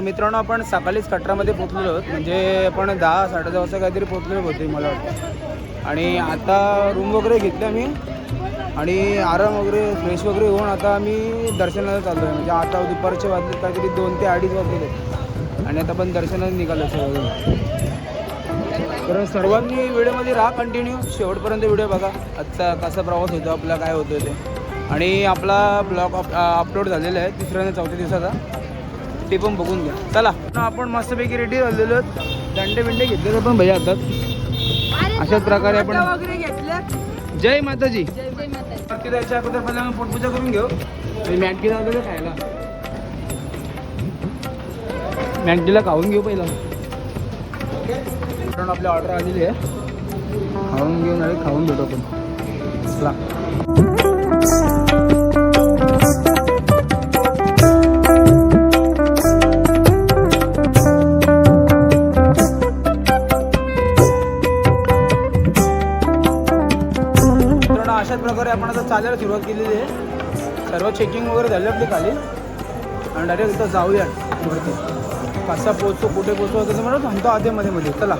मित्रांनो आपण सकाळीच कटरामध्ये पोहोचलेलो आहोत, म्हणजे आपण 10-10:30 वाजता काहीतरी पोहोचलेलो होते मला वाटतं. आणि आता रूम वगैरे घेतलं मी आणि आराम वगैरे फ्रेश वगैरे होऊन आता आम्ही दर्शनाला चाललो आहे. म्हणजे आता दुपारचे वाजले काहीतरी 2 ते 2:30 वाजलेले आणि आता पण दर्शनाला निघालो सगळं. तर सर्वांनी व्हिडिओमध्ये राहा कंटिन्यू शेवटपर्यंत व्हिडिओ बघा. आजचा कसा प्रवास होतो आपला, काय होतं ते. आणि आपला ब्लॉग अपलोड झालेला आहे 3ऱ्या आणि 4थ्या दिवसाचा, ते पण बघून घ्या. चला आपण मस्तपैकी रेडी झालेलो आहोत. दंडे बिंडे घेतलेले पण भैया हातात. अशाच प्रकारे आपण वगैरे घेतलं. जय माताजी. बाकी जायच्या अगोदर पहिला पोटपूजा करून घेऊ. मॅटकी लावलेलं खायला, मॅटकीला खाऊन घेऊ पहिला. कारण आपली ऑर्डर आलेली आहे, खाऊन घेऊन आणि खाऊन भेटू आपण. चला अशाच प्रकारे आपण आता चालायला सुरुवात केलेली आहे. सर्व चेकिंग वगैरे झाली आपली खाली आणि डायरेक्ट इथं जाऊया वरती. कसा पोचतो, कुठे पोचतो असं मला सांगतो आधीमध्ये. चला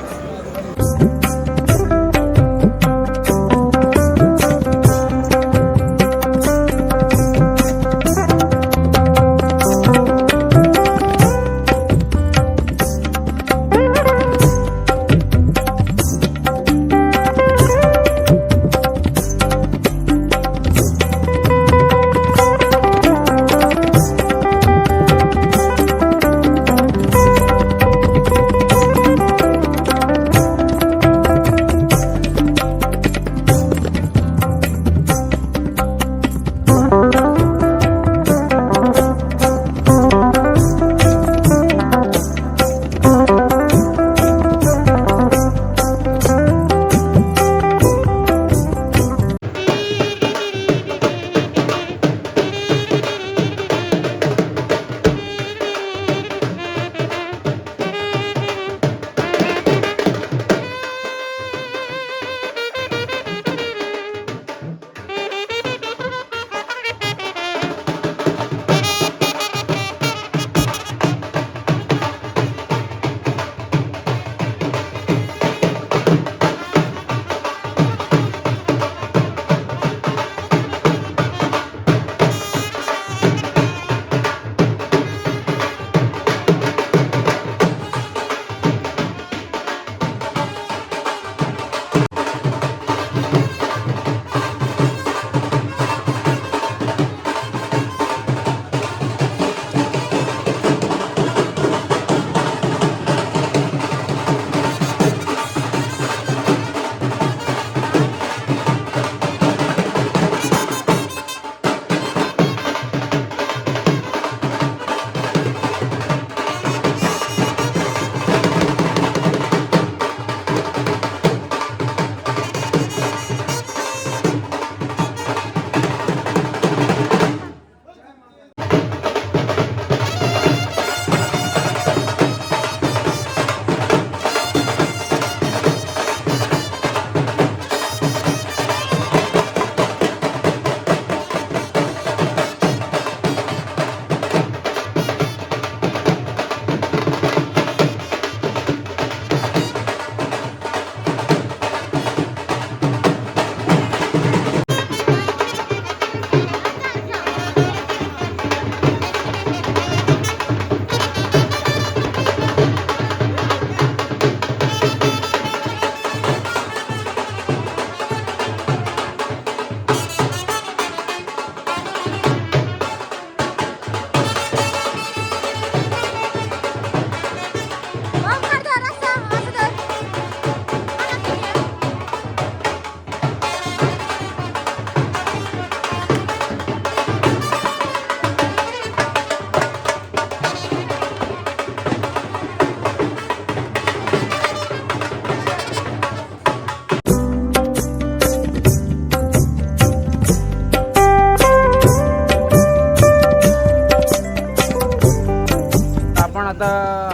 आता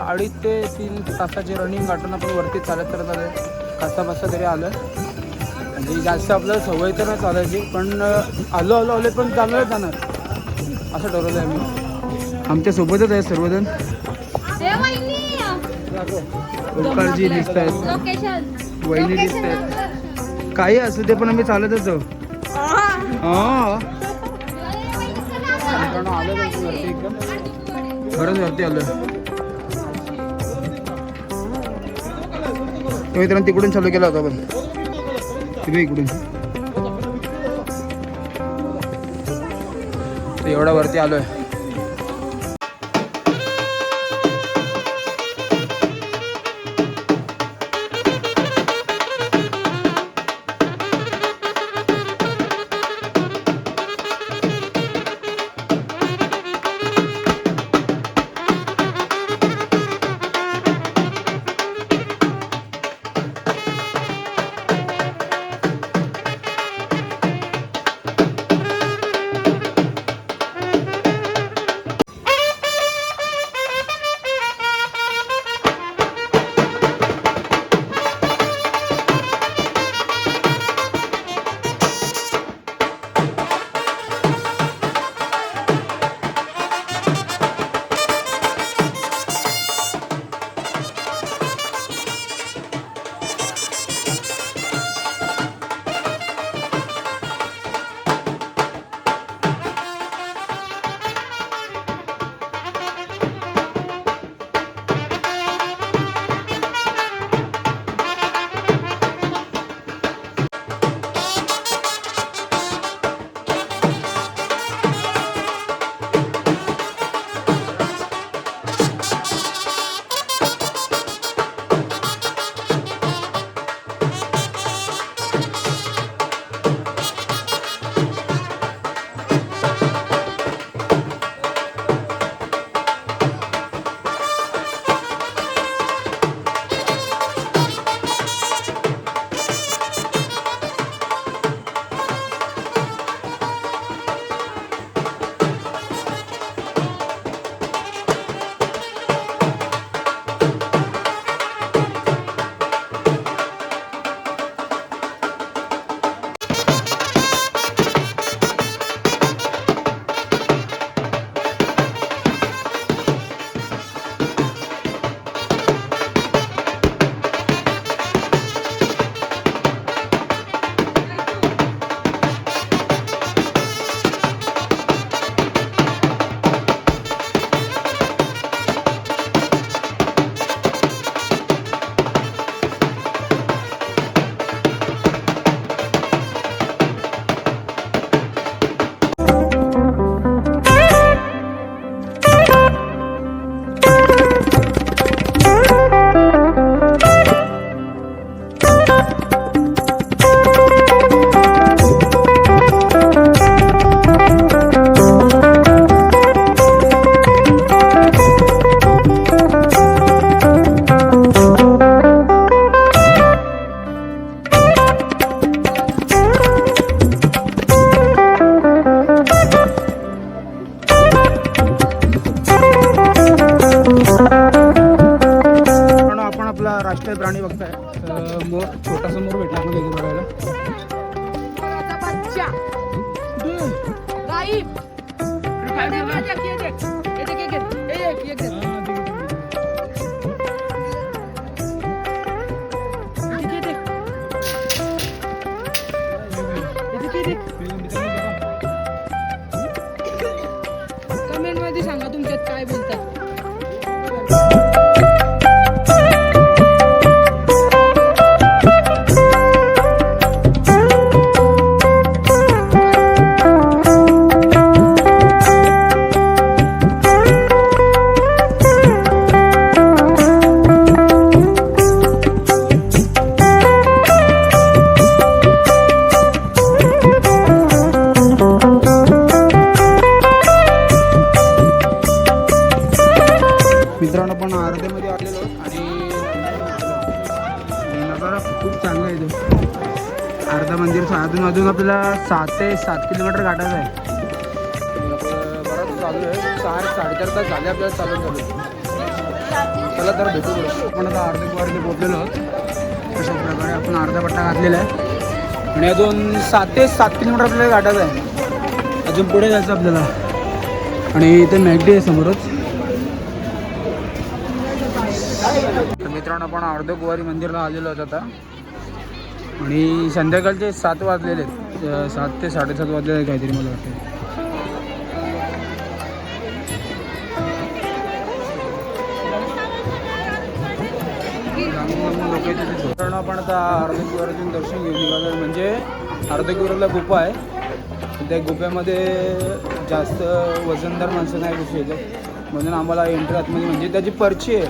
2.5 ते 3 तासाची रनिंग गाठून आपण वरती चालत आलो आहे. कसा तरी आलं, म्हणजे जास्त आपल्याला सवय तर नाही चालायची, पण आलो पण चांगलं जाणार असं ठरवलं आहे मी. आमच्या सोबतच आहे सर्वजण. ओंकारजी दिसत आहेत, वहिनी दिसत आहेत. काही असू ते पण आम्ही चालतच जाऊ. आलो वरती एकदम खरंच वरती आलो. मित्रांनो तिकडून चालू केला होता आपण तिकडे इकडून एवढा वरती आलोय. राष्ट्रीय प्राणी बघताय. मोर, छोटासा मोर भेटला आपण इथे बघायला. कमेंट मध्ये सांगा तुमच्यात काय बोलतात. मित्रांनो पण अर्ध्यामध्ये आलेलो आणि नजारा खूप चांगला आहे. तो अर्धा मंदिर अजून आपल्याला 7 ते 7 किलोमीटर गाठायचं आहे. बराच चालू आहे. 4-4.5 तास झाले आपल्याला चालू. चला तर भेटू. आपण आता अर्धे पोहोचलेलो आहोत. अशा प्रकारे आपण अर्धा पट्टा घातलेला आहे आणि अजून 7 ते 7 किलोमीटर आपल्याला गाठायचं आहे. अजून पुढे जायचं आपल्याला. आणि इथे मॅगडी आहे समोरच. तर मित्रांनो आपण अर्धकुवारी मंदिरला आलेलो आहोत आता आणि संध्याकाळचे 7 वाजलेले आहेत. 7 ते 7:30 वाजलेले काहीतरी मला वाटतं. लोक मित्रांनो आपण आता अर्धकुवारीतून दर्शन घेऊन निघालो. म्हणजे अर्धकुवारीला गुफा आहे. त्या गुफेमध्ये जास्त वजनदार माणसं नाही घुसू येतात म्हणून आम्हाला एंट्री आतमध्ये म्हणजे त्याची पर्ची आहे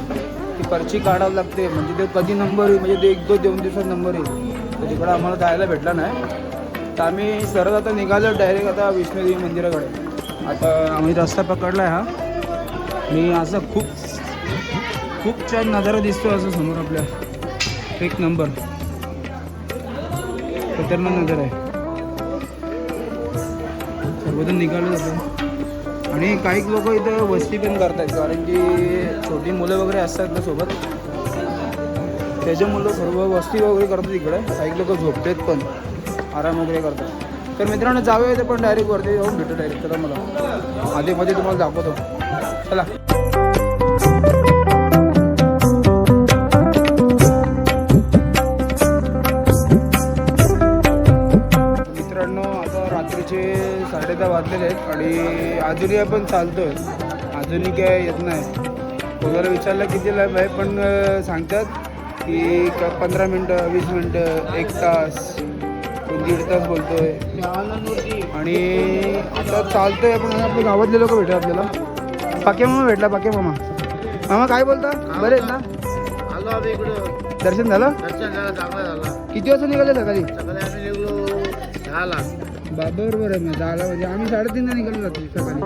ती पर्ची काढावी लागते. म्हणजे ते कधी नंबर येईल म्हणजे ते 1-2 दिवसात नंबर येईल. तर तिकडं आम्हाला जायला भेटला नाही. तर आम्ही सरळ आता निघालो डायरेक्ट आता विष्णुदेवी मंदिराकडे. आता आम्ही रस्ता पकडला आहे हा आणि असं खूप छान नजारा दिसतो असं समोर आपल्या. एक नंबर खतरनाक नजारा आहे. सर्वजण निघालो जातो आणि काही लोक इथं वस्ती पण करतात कारण की छोटी मुलं वगैरे असतात ना सोबत त्याच्यामुळं सर्व वस्ती वगैरे करतात इकडे. काही लोक झोपतात पण आराम वगैरे करतात. तर मित्रांनो जाऊया ते पण डायरेक्ट वरती जाऊन भेटू डायरेक्ट. चला मला आधीमध्ये तुम्हाला दाखवतो. चला मित्रांनो आता रात्रीचे 10:30 वाजलेले आहेत आणि अजूनही आपण चालतोय. अजूनही काय येत नाही. कोणाला विचारलं किती लांब आहे पण सांगतात की 15 मिनटं 20 मिनटं 1 तास 1.5 तास बोलतोय. आणि आता चालतोय आपण. आपल्या गावातले लोक भेटले आपल्याला. पाके मामा भेटला. पाके मामा मामा काय बोलता बरे आहेत ना. आलो आम्ही इकडं. दर्शन झालं. दर्शन झालं चांगलं झालं. किती वाजता निघाले सकाळी. सकाळी आम्ही निघलो 10ला. बरोबर आहे मग 10ला म्हणजे आम्ही 3:30ला निघालो रात्री सकाळी.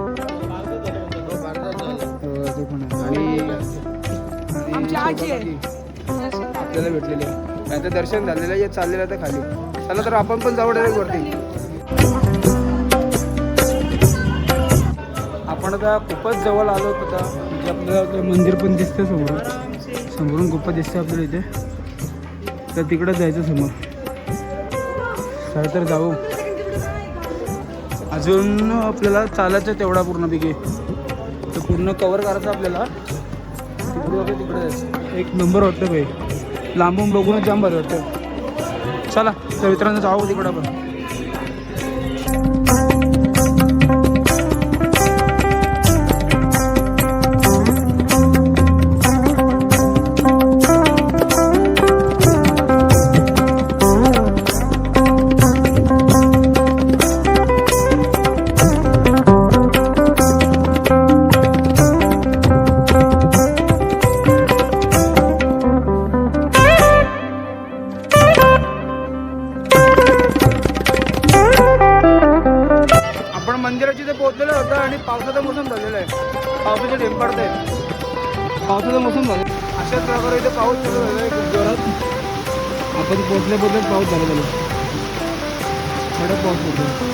हो ते पण आहे. आणि आपल्याला भेटलेले त्यांचं दर्शन झालेलं आहे. चाललेलं आहे खाली. चला तर आपण पण जाऊ डायरेक्ट वरती. आपण आता खूपच जवळ आलो होतो आता. म्हणजे आपल्याला मंदिर पण दिसतं समोरून गुफा दिसते आपल्याला इथे. तर तिकडं जायचं समोर. तर जाऊ. अजून आपल्याला चालायचं तेवढा पूर्णपैकी तर पूर्ण कवर करायचं आपल्याला. तिकडे जायचं. एक नंबर वाटतं भाई. लांबून बघूनच जाम बरं वाटतं. चला तर मित्रांनो जाऊ तिकडं आपण. मंदिराची ते पोहोचलेलं होतं आणि पावसाचा मोसम झालेला आहे. पावसाचे ढेंब पडत आहेत. पावसाचा मोसम झाला. अशाच प्रकारे इथे पाऊस सुरू झाला आहे खूप जोरात. आपण पोहोचल्याबद्दल पाऊस झाला कडक पाऊस पडतो.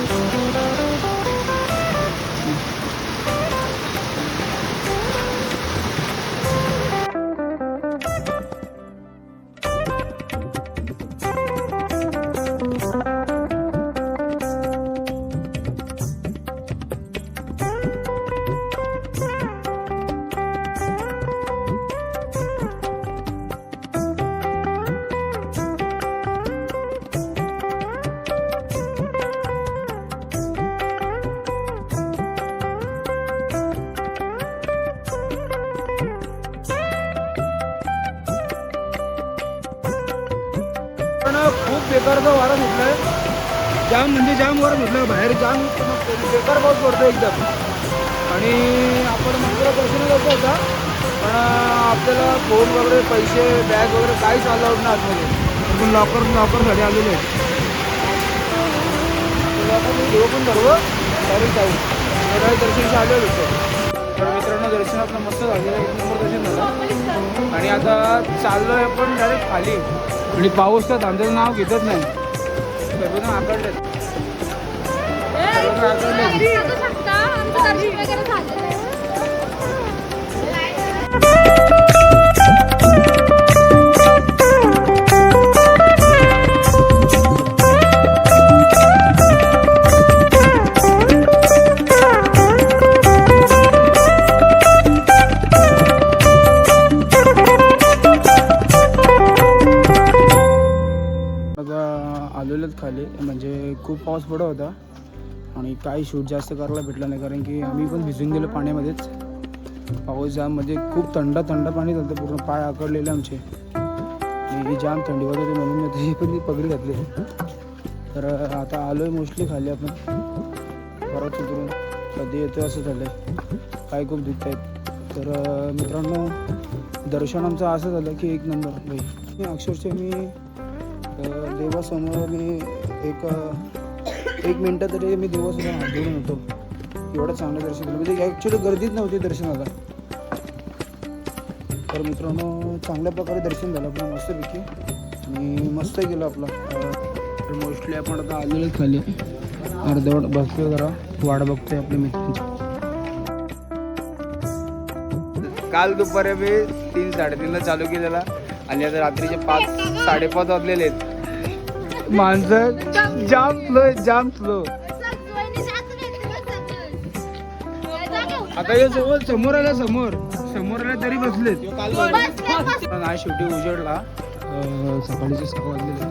खूप बेकारचा वारा सुटलाय. जाम म्हणजे जाम वारा सुटला. बाहेर जाम बेकार पाऊस पडतो एकदम. आणि आपण मंदिरात दर्शन करतो होता पण आपल्याला फोन वगैरे पैसे बॅग वगैरे काहीच अलाउड नाही आतमध्ये. आपण लॉकरसाठी आलेलो आहे. आपण घेऊ पण सर्व डायरेक्ट जाऊ. डायरेक्ट दर्शनचे आलेलो होतो. तर मित्रांनो दर्शन आपलं मस्त झालेलं. 1 नंबर दर्शन झालं. आणि आता चाललो आहे आपण डायरेक्ट खाली. आणि पाऊस तर थांबण्याचं नाव घेतच नाही. सर्वजण आकडले. आलेलोच खाली, म्हणजे खूप पाऊस पडत होता आणि काही शूट जास्त करायला भेटलं नाही, कारण की आम्ही पण भिजून गेलो पाण्यामध्येच. पाऊस जाम म्हणजे खूप थंड पाणी झालं, पूर्ण पाय आकडलेले आमचे आणि जाम थंडी होत होती, म्हणून मी त्याची पण ती पगडी घातली. तर आता आलो आहे मोस्टली खाली आपण परत उतरून, कधी येतो असं झालं आहे, पाय खूप दुखत आहेत. तर मित्रांनो दर्शन आमचं असं झालं की एक नंबर भाई. अक्षरशः मी देवासमोर मी एक मिनटं तरी मी देवासमोर हात जोडून होतो, एवढं चांगलं दर्शन झालं. म्हणजे ॲक्च्युली गर्दीच नव्हती दर्शनाला. तर मित्रांनो चांगल्या प्रकारे दर्शन झालं आपलं मस्तपैकी आणि मस्त गेलं आपलं. तर मोस्टली आपण आता आलेलोच खाली, अर्धवट बसतो, जरा वाट बघतोय आपल्या मित्रांची. काल दुपारी मी 3-3:30ला चालू केलेला आणि आता रात्रीचे 5-5:30 वाजलेले आहेत. माणसं जाम स्लो. आता हे समोर आला तरी बसलेत. नाही शेवटी उजेडला, सकाळीचे 6 वाजलेले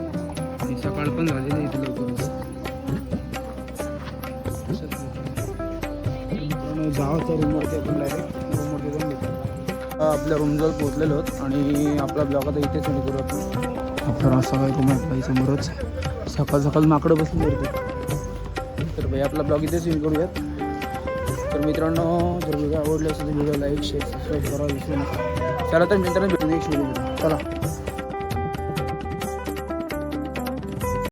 आणि सकाळ पण झालेली इथे लवकर. जावं तर रूमवरती आपण डायरेक्ट रूमवरती जाऊन घेतो. आपल्या रूमजवळ पोहोचलेलो आहोत आणि आपला ब्लॉग आता इथेच नाही करू आपण. आपला असा काय रूम आहे बाई समोरच, सकाळ माकडं बसली होती. तर भाई आपला ब्लॉग इथेच एंड करूयात. तर मित्रांनो जर व्हिडिओ आवडले असेल तर व्हिडिओ लाईक शेअर सबस्क्राईब करा विसरू नका. चला तर मित्रांनो भेटून एक व्हिडिओ. चला.